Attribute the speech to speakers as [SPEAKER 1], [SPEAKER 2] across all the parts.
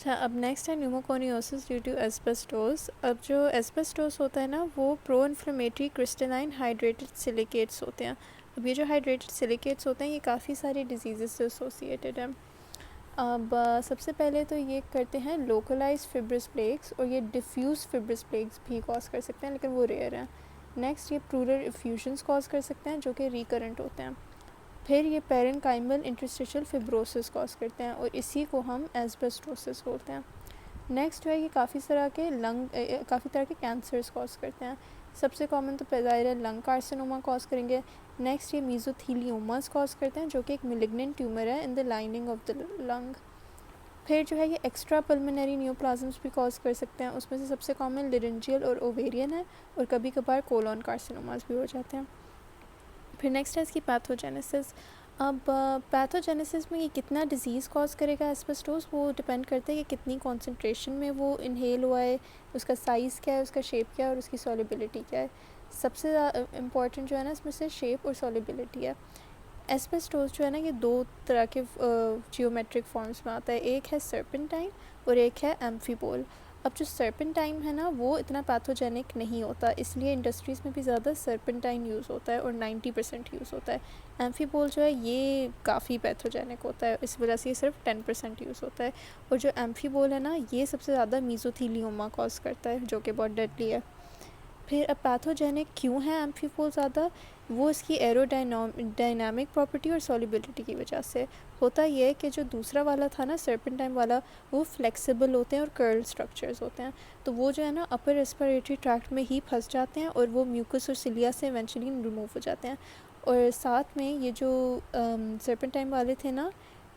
[SPEAKER 1] अच्छा, अब नेक्स्ट है न्यूमोकोनियोसिस ड्यू टू एस्बेस्टोस। अब जो एस्बेस्टोस होता है ना, वो pro inflammatory crystalline hydrated silicates होते हैं। अब ये जो हाइड्रेटेड सिलिकेट्स होते हैं, ये काफ़ी सारी डिजीज़ से एसोसिएटेड हैं। अब सबसे पहले तो ये करते हैं लोकलाइज फिब्रस प्लेक्स, और ये डिफ्यूज़ फिब्रस प्लेक्स भी कॉज कर सकते हैं, लेकिन वो रेयर हैं। नेक्स्ट ये प्लूरल इफ्यूजन्स कॉज कर सकते हैं, जो कि रिकरेंट होते हैं। फिर ये पेरेन्काइमल इंटरस्टिशियल फिब्रोसिस कॉज करते हैं, और इसी को हम एस्बेस्टोसिस बोलते हैं। नेक्स्ट है, ये काफ़ी तरह के कैंसर्स कॉज करते हैं। सबसे कॉमन तो ज़ाहिर लंग कार्सिनोमा कॉज करेंगे। नेक्स्ट ये मीज़ोथीलियोमास कॉज करते हैं, जो कि एक मेलिग्नेंट ट्यूमर है in the lining of the lung. फिर जो है ये एक्स्ट्रा पल्मोनरी न्यूप्लाज्म्स भी कॉज कर सकते हैं। उसमें से सबसे कॉमन लिरेंजियल और ओवेरियन है, और कभी कभार कोलोन कार्सिनोमास भी हो जाते हैं। फिर नेक्स्ट है इसकी पैथोजेनेसिस। अब पैथोजेनेसिस में ये कितना डिजीज़ कॉज करेगा एस्बेस्टोस, वो डिपेंड करता है कि कितनी कॉन्सेंट्रेशन में वो इनहेल हुआ है, उसका साइज़ क्या है, उसका शेप क्या है, और उसकी सॉलिबिलिटी क्या है। सबसे इम्पॉर्टेंट जो है ना इसमें से शेप और सॉलिबिलिटी है। एस्बेस्टोस जो है ना, ये दो तरह के जियोमेट्रिक फॉर्म्स में आता है। एक है सर्पेंटाइन और एक है एम्फीबोल। अब जो सर्पेंटाइन है ना, वो इतना पैथोजेनिक नहीं होता, इसलिए इंडस्ट्रीज़ में भी ज़्यादा सर्पेंटाइन यूज़ होता है, और 90% यूज़ होता है। एम्फीबोल जो है ये काफ़ी पैथोजेनिक होता है, इस वजह से ये सिर्फ 10% यूज़ होता है। और जो एम्फीबोल है ना, ये सबसे ज़्यादा मीज़ोथीलियोमा कॉज करता है, जो कि बहुत डेडली है। फिर अब पैथोजेनिक क्यों है एम्फीबोल ज़्यादा, वो इसकी एरोडायनामिक प्रॉपर्टी और सॉलिबिलिटी की वजह से। होता ये है कि जो दूसरा वाला था ना, सर्पेंटाइन वाला, वो फ्लेक्सिबल होते हैं और कर्ल स्ट्रक्चर्स होते हैं, तो वो जो है ना अपर रेस्पिरेटरी ट्रैक्ट में ही फंस जाते हैं, और वो म्यूकस और सिलिया से इवेंचुअली रिमूव हो जाते हैं। और साथ में ये जो सर्पेंटाइन वाले थे ना,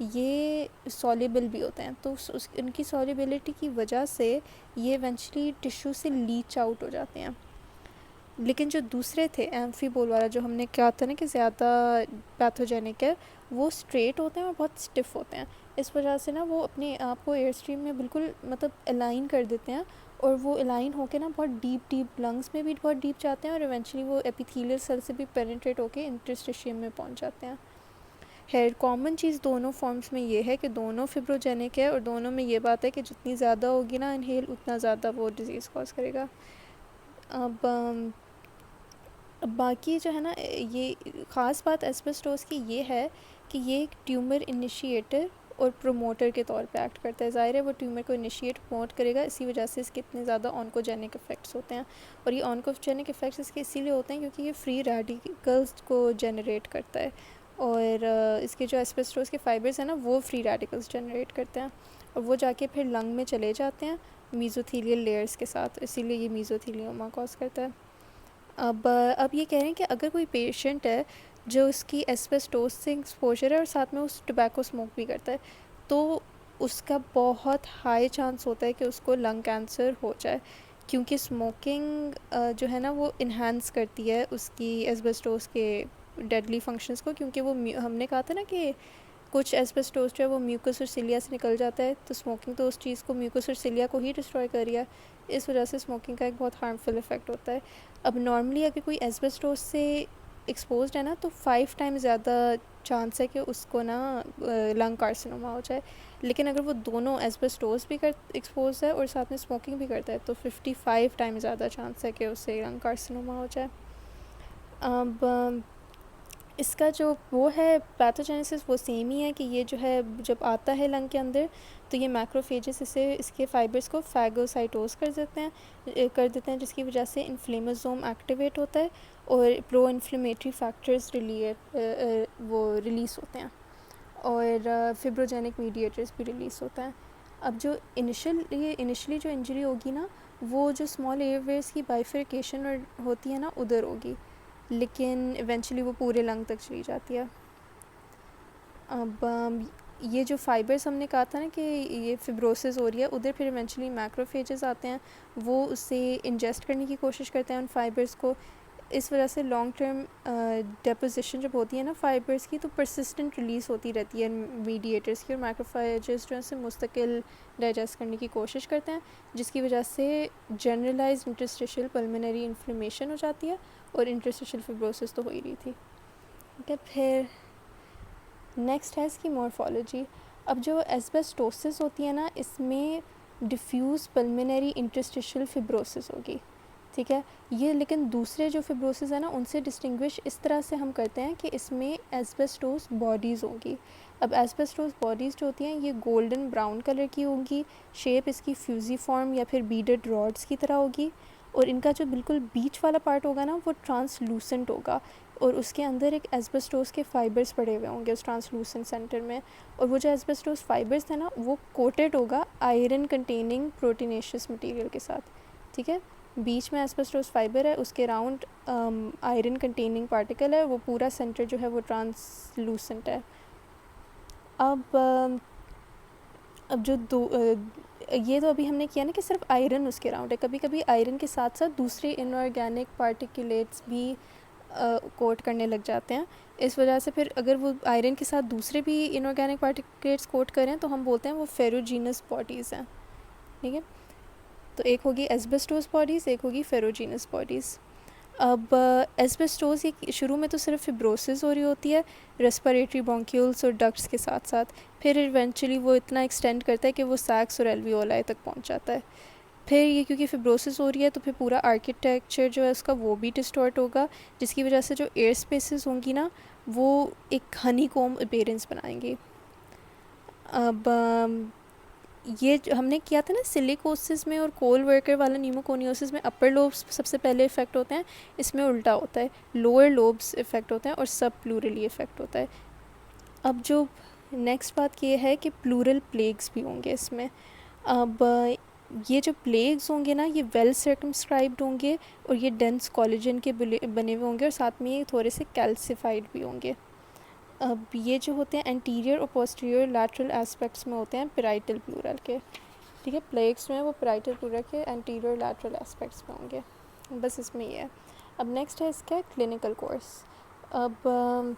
[SPEAKER 1] ये सॉल्युबल भी होते हैं, तो उनकी सॉल्युबिलिटी की वजह से ये इवेंचुअली टिश्यू से लीच आउट हो जाते हैं। लेकिन जो दूसरे थे एम्फीबोल वाला, जो हमने कहा था ना कि ज़्यादा पैथोजेनिक है, वो स्ट्रेट होते हैं और बहुत स्टिफ होते हैं। इस वजह से ना वो अपने आप को एयर स्ट्रीम में बिल्कुल मतलब अलाइन कर देते हैं, और वो अलाइन होके ना बहुत डीप लंग्स में भी बहुत डीप जाते हैं, और इवेंचुअली वो एपिथेलियल सेल से भी पेनिट्रेट होके इंटरस्टिशियम में पहुंच जाते हैं। हेयर कॉमन चीज़ दोनों फॉर्म्स में ये है कि दोनों फिब्रोजेनिक है, और दोनों में ये बात है कि जितनी ज़्यादा होगी ना इनहेल, उतना ज़्यादा वो डिज़ीज़ कॉज करेगा। अब बाकी जो है ना, ये ख़ास बात एस्बेस्टोस की ये है कि ये एक ट्यूमर इनिशिएटर और प्रोमोटर के तौर पे एक्ट करता है। ज़ाहिर है वो ट्यूमर को इनिशिएट प्रमोट करेगा, इसी वजह से इसके इतने ज़्यादा ऑन्कोजेनिक इफ़ेक्ट्स होते हैं। और ये ऑन्कोजेनिक इफ़ेक्ट्स इसके इसीलिए होते हैं क्योंकि ये फ्री रेडिकल्स को जनरेट करता है, और इसके जो एस्बेस्टोस के फाइबर्स हैं ना, वो फ्री रेडिकल्स जनरेट करते हैं, और वो जाके फिर लंग में चले जाते हैं मीज़ोथीलियल लेयर्स के साथ, इसीलिए ये मीज़ोथीलियोमा कॉज करता है। अब ये कह रहे हैं कि अगर कोई पेशेंट है जो उसकी एस्बेस्टोस से एक्सपोजर है, और साथ में उस टोबैको स्मोक भी करता है, तो उसका बहुत हाई चांस होता है कि उसको लंग कैंसर हो जाए, क्योंकि स्मोकिंग जो है ना, वो इन्हांस करती है उसकी एस्बेस्टोस के डेडली फंक्शंस को, क्योंकि वो हमने कहा था ना कि कुछ एस्बेस्टोस जो है वो म्यूकस और सिलिया से निकल जाता है, तो स्मोकिंग तो उस चीज़ को, म्यूकस और सिलिया को ही डिस्ट्रॉय कर रही है। इस वजह से स्मोकिंग का एक बहुत हार्मफुल इफ़ेक्ट होता है। अब नॉर्मली अगर कोई एस्बेस्टोस से एक्सपोज्ड है ना, तो 5 टाइम्स ज़्यादा चांस है कि उसको ना लंग कार्सिनोमा हो जाए। लेकिन अगर वो दोनों एस्बेस्टोस भी एक्सपोज है और साथ में स्मोकिंग भी करता है, तो 55 टाइम्स ज़्यादा चांस है कि उससे लंग कार्सिनोमा हो जाए। अब इसका जो वो है पैथोजेनेसिस, वो सेम ही है कि ये जो है जब आता है लंग के अंदर, तो ये मैक्रोफेजेस इसे इसके फाइबर्स को फैगोसाइटोस कर देते हैं, जिसकी वजह से इन्फ्लेमोसोम एक्टिवेट होता है, और प्रो इन्फ्लेमेटरी फैक्टर्स वो रिलीज़ होते हैं, और फिब्रोजेनिक मीडिएटर्स भी रिलीज़ होता है। अब जो इनिशियली जो इंजरी होगी ना, वो जो स्मॉल एयरवेज की बाइफरकेशन होती है ना, उधर होगी, लेकिन इवेंचुअली वो पूरे लंग तक चली जाती है। अब ये जो फाइबर्स हमने कहा था ना कि ये फिब्रोसिस हो रही है, उधर फिर इवेंचुअली मैक्रोफेजेस आते हैं, वो उसे इंजेस्ट करने की कोशिश करते हैं उन फाइबर्स को। इस वजह से लॉन्ग टर्म डेपोजिशन जब होती है ना फाइबर्स की, तो परसिस्टेंट रिलीज़ होती रहती है मीडिएटर्स की, और मैक्रोफेजेस जो है मुस्तकिल डाइजेस्ट करने की कोशिश करते हैं, जिसकी वजह से जनरलाइज इंटरस्टिशियल पल्मोनरी इन्फ्लेमेशन हो जाती है, और इंटरस्टिशियल फिब्रोसिस तो हो ही रही थी। ठीक है, फिर नेक्स्ट है इसकी मॉर्फोलॉजी। अब जो एस्बेस्टोसिस होती है ना, इसमें डिफ्यूज़ पल्मोनरी इंटरस्टिशियल फिब्रोसिस होगी, ठीक है। ये लेकिन दूसरे जो फिब्रोसिस है ना, उनसे डिस्टिंग्विश इस तरह से हम करते हैं कि इसमें एस्बेस्टोस बॉडीज़ होंगी। अब एस्बेस्टोस बॉडीज़ जो होती हैं ये गोल्डन ब्राउन कलर की होंगी, शेप इसकी फ्यूजीफॉर्म या फिर बीडेड रॉड्स की तरह होगी, और इनका जो बिल्कुल बीच वाला पार्ट होगा ना वो ट्रांसलूसेंट होगा, और उसके अंदर एक एस्बेस्टोस के फाइबर्स पड़े हुए होंगे उस ट्रांसलूसेंट सेंटर में, और वो जो एस्बेस्टोस फाइबर्स थे ना वो कोटेड होगा आयरन कंटेनिंग प्रोटीनेशियस मटेरियल के साथ, ठीक है। बीच में एस्बेस्टोस फाइबर है, उसके राउंड आयरन कंटेनिंग पार्टिकल है, वो पूरा सेंटर जो है वो ट्रांसलूसेंट है। अब जो ये तो अभी हमने किया ना कि सिर्फ आयरन उसके राउंड है, कभी कभी आयरन के साथ साथ दूसरे इनऑर्गेनिक पार्टिकुलेट्स भी कोट करने लग जाते हैं। इस वजह से फिर अगर वो आयरन के साथ दूसरे भी इनऑर्गेनिक पार्टिकुलेट्स कोट करें तो हम बोलते हैं वो फेरोजीनस बॉडीज़ हैं, ठीक है। तो एक होगी एस्बेस्टोस बॉडीज़, एक होगी फेरोजीनस बॉडीज़। अब एस्बेस्टोस ये शुरू में तो सिर्फ फिब्रोसिस हो रही होती है रेस्पिरेटरी ब्रोंक्यूल्स और डक्ट्स के साथ साथ, फिर इवेंचुअली वो इतना एक्सटेंड करता है कि वो सैक्स और एल्वियोलाई तक पहुंच जाता है। फिर ये क्योंकि फिब्रोसिस हो रही है तो फिर पूरा आर्किटेक्चर जो है उसका वो भी डिस्टॉर्ट होगा, जिसकी वजह से जो एयर स्पेसेस होंगी ना वो एक हनी कोम अपीयरेंस बनाएंगी। अब ये जो हमने किया था ना सिलिकोसिस में और कोल वर्कर वाला न्यूमोकोनियोसिस में अपर लोब्स सबसे पहले इफ़ेक्ट होते हैं, इसमें उल्टा होता है, लोअर लोब्स इफ़ेक्ट होते हैं और सब प्लूरली इफ़ेक्ट होता है। अब जो नेक्स्ट बात ये है कि प्लूरल प्लेग्स भी होंगे इसमें। अब ये जो प्लेग्स होंगे ना ये वेल सर्कमस्क्राइब्ड होंगे और ये डेंस कोलेजन के बने हुए होंगे और साथ में ये थोड़े से कैल्सिफाइड भी होंगे। अब ये जो होते हैं एंटीरियर और पोस्टीरियर लैटरल एस्पेक्ट्स में होते हैं पेराइटल प्लूरल के, ठीक है। प्लेग्स में वो पेराइटल प्लूरल के एंटीरियर लैटरल एस्पेक्ट्स में होंगे, बस इसमें ये है। अब नेक्स्ट है इसका क्लिनिकल कोर्स। अब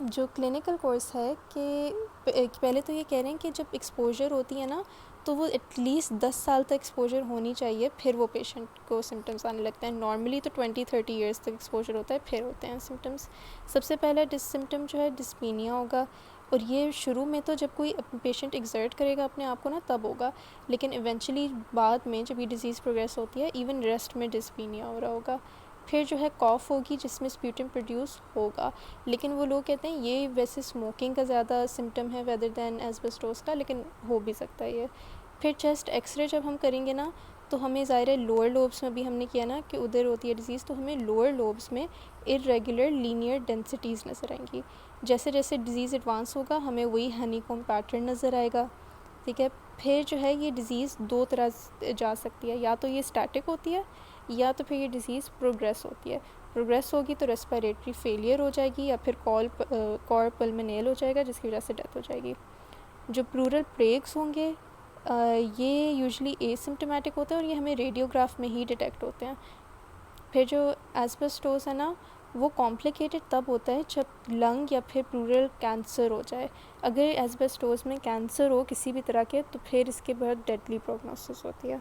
[SPEAKER 1] जो क्लिनिकल कोर्स है कि पहले तो ये कह रहे हैं कि जब एक्सपोजर होती है ना तो वो एटलीस्ट 10 साल तक एक्सपोजर होनी चाहिए, फिर वो पेशेंट को सिम्टम्स आने लगते हैं। नॉर्मली तो 20-30 ईयर्स तक एक्सपोजर होता है फिर होते हैं सिम्टम्स। सबसे पहला सिम्टम जो है डिस्पीनिया होगा, और ये शुरू में तो जब कोई पेशेंट एग्जर्ट करेगा अपने आप को ना तब होगा, लेकिन इवेंचुअली बाद में जब ये डिज़ीज़ प्रोग्रेस होती है इवन रेस्ट में डिस्पीनिया हो रहा होगा। फिर जो है कॉफ़ होगी जिसमें स्प्यूटम प्रोड्यूस होगा, लेकिन वो लोग कहते हैं ये वैसे स्मोकिंग का ज़्यादा सिम्टम है वेदर दैन एस्बेस्टोस का, लेकिन हो भी सकता है ये। फिर चेस्ट एक्सरे जब हम करेंगे ना तो हमें ज़ाहिर है लोअर लोब्स में भी हमने किया ना कि उधर होती है डिज़ीज़, तो हमें लोअर लोब्स में इरेगुलर लीनियर डेंसिटीज़ नज़र आएंगी। जैसे जैसे डिज़ीज़ एडवांस होगा हमें वही हनीकॉम पैटर्न नज़र आएगा, ठीक है। फिर जो है ये डिज़ीज़ दो तरह से जा सकती है, या तो ये स्टैटिक होती है या तो फिर ये डिज़ीज़ प्रोग्रेस होती है। प्रोग्रेस होगी तो रेस्पिरेटरी फेलियर हो जाएगी या फिर कॉर पल्मोनेल हो जाएगा जिसकी वजह से डेथ हो जाएगी। जो प्लूरल प्लेग्स होंगे ये यूजुअली एसिम्प्टोमेटिक होते हैं और ये हमें रेडियोग्राफ में ही डिटेक्ट होते हैं। फिर जो एस्बेस्टोस है ना वो कॉम्प्लिकेटेड तब होता है जब लंग या फिर प्लूरल कैंसर हो जाए। अगर एस्बेस्टोस में कैंसर हो किसी भी तरह के तो फिर इसके बाद डेडली प्रोग्नोसिस होती है।